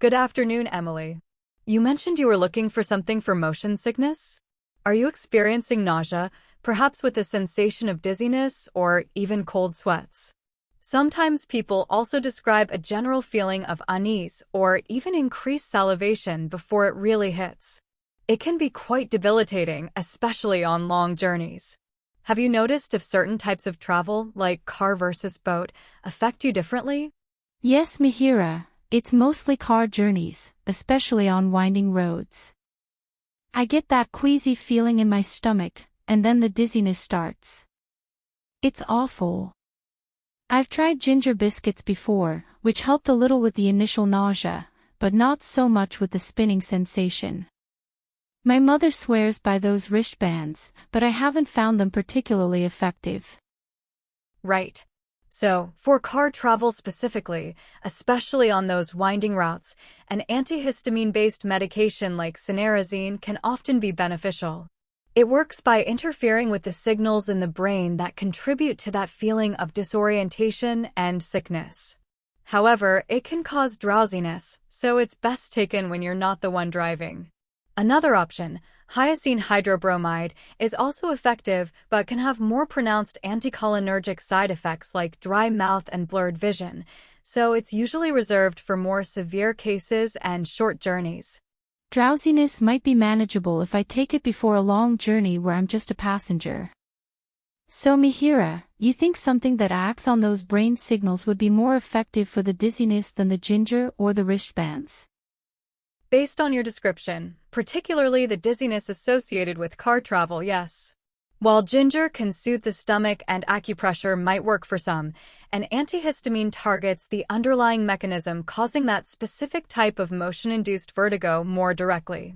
Good afternoon, Emily. You mentioned you were looking for something for motion sickness? Are you experiencing nausea, perhaps with a sensation of dizziness or even cold sweats? Sometimes people also describe a general feeling of unease or even increased salivation before it really hits. It can be quite debilitating, especially on long journeys. Have you noticed if certain types of travel, like car versus boat, affect you differently? Yes, Mihira, it's mostly car journeys, especially on winding roads. I get that queasy feeling in my stomach, and then the dizziness starts. It's awful. I've tried ginger biscuits before, which helped a little with the initial nausea, but not so much with the spinning sensation. My mother swears by those wristbands, but I haven't found them particularly effective. Right. So, for car travel specifically, especially on those winding routes, an antihistamine-based medication like cinnarizine can often be beneficial. It works by interfering with the signals in the brain that contribute to that feeling of disorientation and sickness. However, it can cause drowsiness, so it's best taken when you're not the one driving. Another option, hyoscine hydrobromide, is also effective but can have more pronounced anticholinergic side effects like dry mouth and blurred vision, so it's usually reserved for more severe cases and short journeys. Drowsiness might be manageable if I take it before a long journey where I'm just a passenger. So Mihira, you think something that acts on those brain signals would be more effective for the dizziness than the ginger or the wristbands? Based on your description, particularly the dizziness associated with car travel, yes. While ginger can soothe the stomach and acupressure might work for some, an antihistamine targets the underlying mechanism causing that specific type of motion-induced vertigo more directly.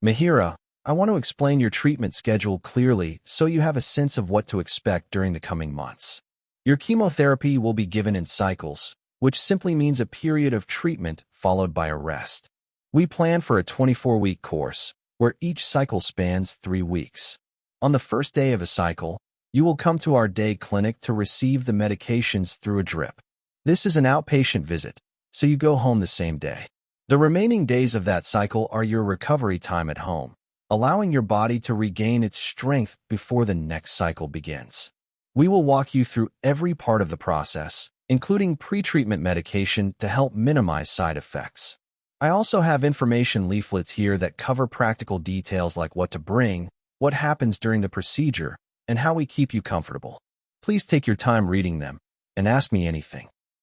Mihira, I want to explain your treatment schedule clearly so you have a sense of what to expect during the coming months. Your chemotherapy will be given in cycles, which simply means a period of treatment followed by a rest. We plan for a 24-week course, where each cycle spans 3 weeks. On the first day of a cycle, you will come to our day clinic to receive the medications through a drip. This is an outpatient visit, so you go home the same day. The remaining days of that cycle are your recovery time at home, allowing your body to regain its strength before the next cycle begins. We will walk you through every part of the process, including pre-treatment medication to help minimize side effects. I also have information leaflets here that cover practical details like what to bring, what happens during the procedure, and how we keep you comfortable. Please take your time reading them and ask me anything.